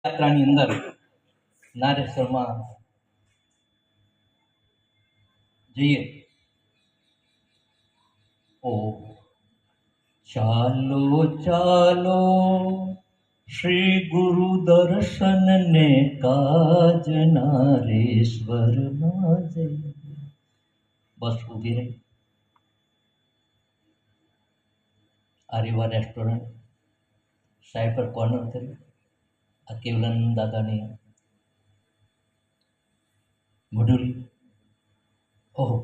યાત્રાની અંદર નારેશ્વરમાં જઈએ. ઓ ચાલો ચાલો શ્રી ગુરુ દર્શન ને કાજ નારેશ્વરમાં જઈએ. બસ ઊભી રહી. આર્યવા રેસ્ટોરન્ટ સાયબર કોર્નર કરી આ કેવલાનંદ દાદાની મઢુલી. ઓહો,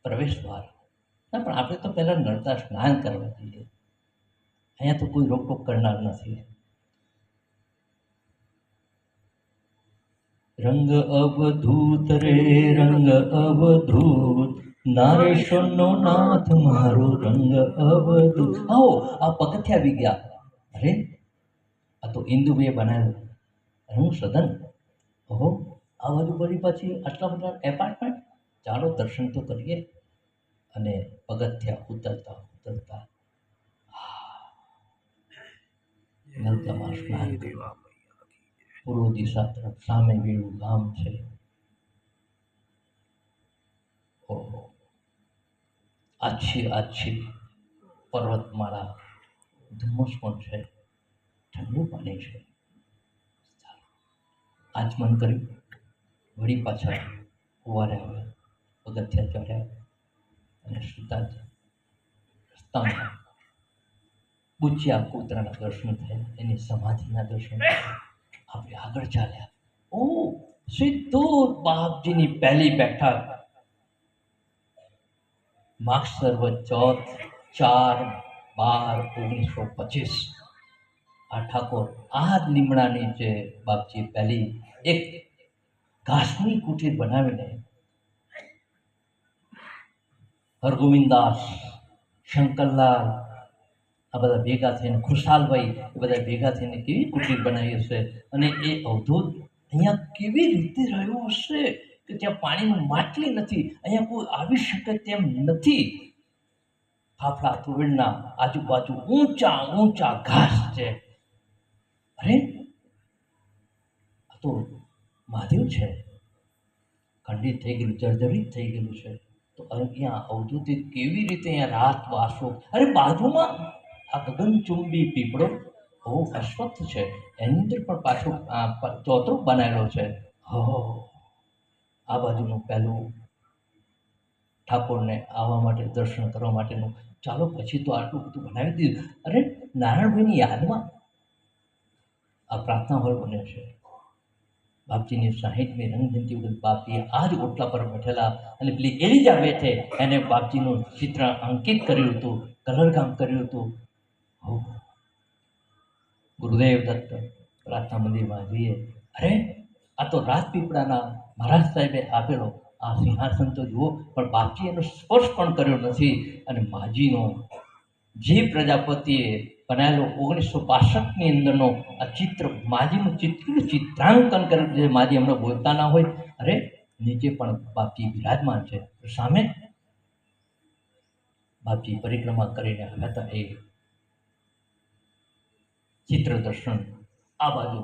પ્રવેશ દ્વાર. ના, પણ આપણે તો પહેલા નર્મદા સ્નાન કરવા જઈએ. અહીંયા તો કોઈ રોકટોક કરનાર નથી. રંગ અવધૂત રે રંગ અવધૂત, નારેશ્વરનો નાથ મારો રંગ અવધૂત. આવો, આ પગથિયા આવી ગયા. અરે, આ તો ઇન્દુભાઈએ બનાવ્યું રંગ સદન. ઓહો, આ બાજુ પડી પછી આટલા બધા એપાર્ટમેન્ટ. ચાલો દર્શન તો કરીએ. અને પગથિયા ઉતરતા ઉતરતા નર્મદામાં સ્નાન કરવા. પૂર્વ દિશા તરફ સામે વેળું ગામ છે. ઓહો, આછી પર્વતમાળા, ધુમ્મસ પણ છે, ઠંડુ પાણી છે. આચમન કરી વળી પાછા ઉવારે આવ્યા, પગથિયા ચડ્યા અને સીધા જ રસ્તામાં બુચિયા કૂતરાના દર્શન થયા, એની સમાધિના દર્શન થયા. આપણે આગળ ચાલ્યા. ઓ સીધું બાપજીની પહેલી બેઠક, માગસર્વ ચોથ 4/12/1925. આ ઠાકોર આ જ લીમડાની જે બાપજી પહેલી એક ઘાસની કુટીર બનાવીને હરગોવિંદાસ, શંકરલાલ, આ બધા ભેગા થઈને, ખુશાલભાઈ, એ બધા ભેગા થઈને કેવી કુટીર બનાવી હશે. અને એ અવધૂત અહીંયા કેવી રીતે રહ્યો હશે કે ત્યાં પાણીનું માટલી નથી, અહીંયા કોઈ આવી શકે તેમ નથી. ફાફડા તુવેરના આજુબાજુ ઊંચા ઘાસ છે. અરે, આ તો મહાદેવ છે. ખંડિત થઈ ગયેલું, જર્જરિત થઈ ગયેલું છે. તો અહીંયા અવધૂતે કેવી રીતે અહીંયા રાત વાસો. અરે, બાજુમાં આ ગગનચુંબી પીપળો બહુ અશ્વત્થ છે, એની અંદર પણ પાછું ચોતરો બનાવેલો છે. હો, આ બાજુનું પહેલું ઠાકોરને આવવા માટે, દર્શન કરવા માટેનું. ચાલો, પછી તો આટલું બધું બનાવી દીધું. અરે, નારાયણભાઈની યાદમાં આ પ્રાર્થના હોલ બન્યો છે. બાપજીની 60મી રંગજયંતિ વખત બાપજીએ આ જ ઓટલા પર બેઠેલા અને પેલી એલિઝાબેથે એને બાપજીનું ચિત્ર અંકિત કર્યું હતું, કલરકામ કર્યું હતું. હો, ગુરુદેવ દત્ત પ્રાર્થના મંદિરમાં જઈએ. અરે, આ તો રાજપીપળાના મહારાજ સાહેબે આપેલો આ સિંહાસન તો જુઓ, પણ બાપજી એનો સ્પર્શ પણ કર્યો નથી. અને માજીનો જે પ્રજાપતિએ બનાવેલો 1962ની અંદરનો આ ચિત્ર, માજીનું ચિત્રાંકન કરેલું છે. માજી હમણાં બોલતા ના હોય. અરે, નીચે પણ બાપજી બિરાજમાન છે. સામે બાપજી પરિક્રમા કરીને આવ્યા હતા એ ચિત્ર દર્શન. આ બાજુ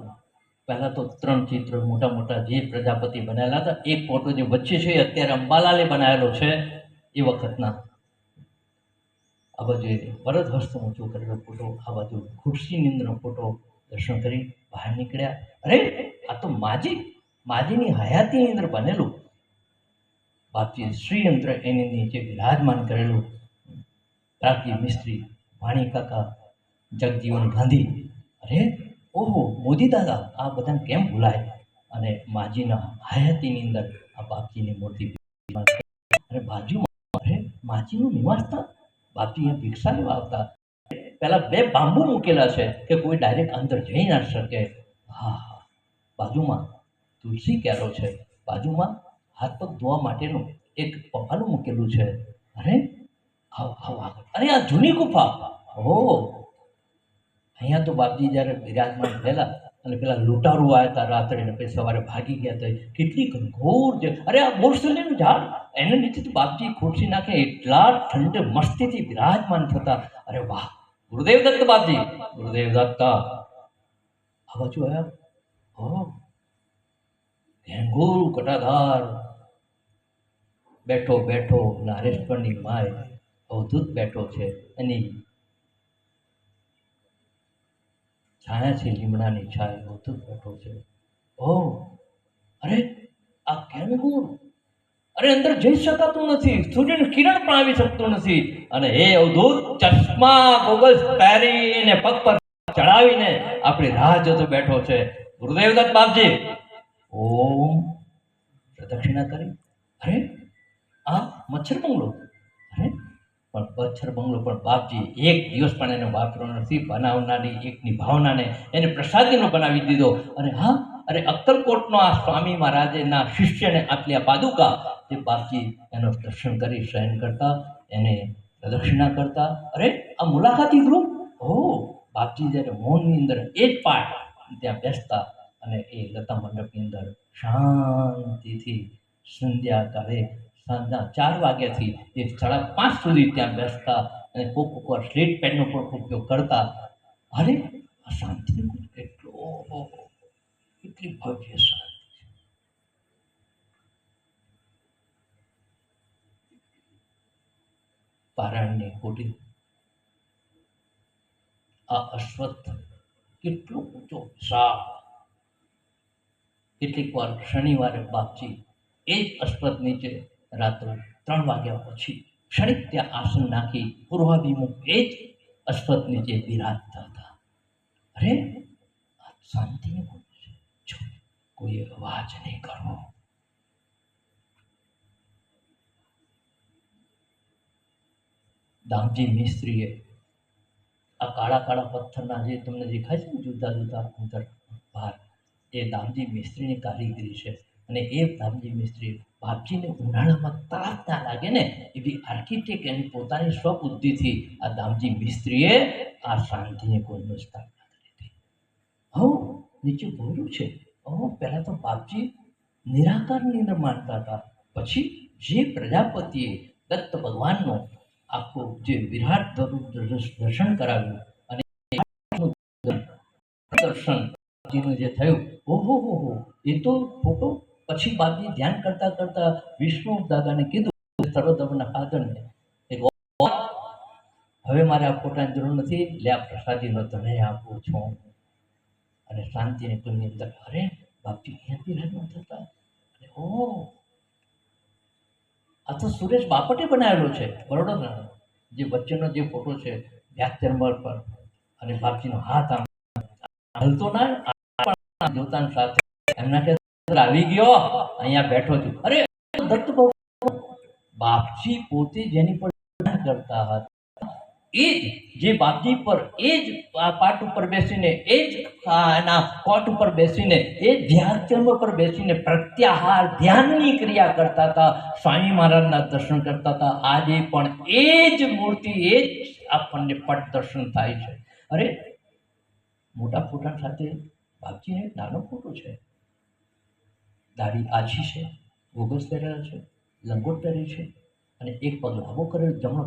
પહેલા તો 3 ચિત્ર મોટા જે પ્રજાપતિ બનાવેલા હતા. એક ફોટો જે વચ્ચે છે અત્યારે અંબાલાલે બનાવેલો છે એ વખતના. આ બાજુ વરદ હસ્ત ઊંચો કરેલો ફોટો, આ બાજુ ખુરશીની અંદરનો ફોટો. દર્શન કરી બહાર નીકળ્યા. અરે, આ તો માજીની હયાતીની અંદર બનેલું. બાપજી શ્રીયંત્ર એની નીચે બિરાજમાન કરેલું. પ્રાગજી મિસ્ત્રી, વાણી કાકા, જગજીવન ગાંધી. અરે, ઓહો, મોદી દાદા, આ બધાને કેમ ભૂલાય. અને માજીના હયાતીની અંદર આ બાપજીની મૂર્તિ. અને બાજુમાં અરે માજીનું નિવાસસ્થાન. બાપજી અહીંયા ભિક્ષા લેવા આવતા. પહેલા 2 બાંબુ મૂકેલા છે કે કોઈ ડાયરેક્ટ અંદર જઈ ના શકે. હા, બાજુમાં તુલસી ક્યારો છે. બાજુમાં હાથ પગ ધોવા માટેનું એક પપાલું મૂકેલું છે. અરે, આવ. અરે, આ જૂની ગુફા. હો, અહીંયા તો બાપજી જ્યારે બિરાજમાન થયેલા અને પેલા લૂંટારૂ આવ્યા હતા રાત્રે ને પછી સવારે ભાગી ગયા હતા. કેટલી ઘનઘોર છે. અરે, આ બોરસલીનું ઝાડ, એના નીચે તો બાપજી ખુરશી નાખે એટલા ઠંડે મસ્તીથી બિરાજમાન થતા. અરે વાહ, ગુરુદેવ દત્ત બાપજી, ગુરુદેવ દત્ત. આ બાજુ આવ્યા. હો, ઘેંઘોર કટાધાર બેઠો બેઠો નારેશ્વરની માય અવધૂત બેઠો છે. એની છાયા છે, લીમડાની છાયા. અવધૂત બેઠો છે. ઓ, અરે આ ઘેંઘોર, અરે અંદર જઈ શકાતું નથી, સૂર્યનું કિરણ પણ આવી શકતું નથી. અને એ અવધૂત ચશ્મા ગોગલ્સ પહેરીને પગ પર ચડાવીને આપણી રાહ જોતો બેઠો છે. ગુરુદેવદત્ત બાપજી ઓમ પ્રદક્ષિણા કરી. અરે આ મચ્છર બંગલો, અરે પણ મચ્છર બંગલો પણ બાપજી એક દિવસ પણ એને વાપર્યો નથી. બનાવનારની એકની ભાવનાને એને પ્રસાદીનો બનાવી દીધો. અને હા, અરે અક્કલકોટનો આ સ્વામી મહારાજના શિષ્યને આપલી આ પાદુકા, જે બાપજી એનો દર્શન કરી શયન કરતા, એને પ્રદક્ષિણા કરતા. અરે આ મુલાકાતી ગૃહ, ઓ બાપજી જ્યારે મૌનની અંદર એ જ પાઠ ત્યાં બેસતા અને એ લતા મંડપની અંદર શાંતિથી સંધ્યા કાળે સાંજના 4 વાગ્યાથી એ 5:30 સુધી ત્યાં બેસતા અને કોક વાર સ્લેટ પેનનો પણ ઉપયોગ કરતા. અરે આ શાંતિનો કેટલી ભવ્ય શાંતિ. પારાયણની કોટી, આ અશ્વત્થ કેટલો ઊંચો વિશાળ. કેટલીક વાર શનિવારે બાપજી એ જ અશ્વત્થ નીચે રાત્રે 3 વાગ્યા પછી ક્ષણિક ત્યાં આસન નાખી પૂર્વાભિમુખ એ જ અશ્વત્થ નીચે બિરાજતા હતા. અરે આ શાંતિની કોટી છે. કોઈ અવાજ નહીં કરવો. દામજી મિસ્ત્રીએ આ કાળા કાળા પથ્થરના જે તમને દેખાય છે ને જુદા જુદા અંતર ભાર, એ દામજી મિસ્ત્રીની કારીગરી છે. અને એ દામજી મિસ્ત્રી બાપજીને ઉનાળામાં તાપ ના લાગે ને એવી આર્કિટેક્ટ એની પોતાની સ્વબુદ્ધિથી આ દામજી મિસ્ત્રીએ આ શાંતિની કુંડની સ્થાપના કરી હતી. હો, નીચે બોલ્યું છે. પહેલા તો બાપજી નિરાકારની અંદર માનતા હતા. પછી જે પ્રજાપતિએ દત્ત ભગવાનનો આખું જે વિરાટ દર્શન કરાવ્યું અને દર્શન જે થયું, ઓહો હો હો, એ તો ફોટો પછી બાપજી ધ્યાન કરતા કરતા વિષ્ણુ દાદાને કીધું, સર્વધર્મના સાધનને, હવે મારે આ ફોટાની જરૂર નથી, લે આ પ્રસાદીનો તને આપું છું. અને શાંતિની કુંડની અંદર અરે બાપજી અહીંયાથી બિરાજમાન થતા. અને ઓ, આ તો સુરેશ બાપટે બનાવેલો છે બરોડાના. જે વચ્ચેનો જે ફોટો છે વ્યાસચંબર પર, અને બાપજીનો હાથ આમ હલતો ના જોતા સાથે એમના કે આવી ગયો, અહીંયા બેઠો છું. અરે દત્ત બાપજી પોતે જેની પર કરતા હતા, એ જ જે બાપજી પર એ જ પાટ ઉપર બેસીને, એ જ એના કોટ ઉપર બેસીને, એ જ ધ્યાનચંદ્ર પર બેસીને પ્રત્યાહાર ધ્યાનની ક્રિયા કરતા હતા. સ્વામી મહારાજના દર્શન કરતા હતા. આજે પણ એ જ મૂર્તિ, એ જ આપણને પટ દર્શન થાય છે. અરે મોટા ફોટા સાથે બાપજીનો એક નાનો ફોટો છે. દાઢી આછી છે, ગોગલ્સ પહેરેલા છે, લંગોટ પહેરી છે અને એક પગ લાંબો કરેલો, જમણો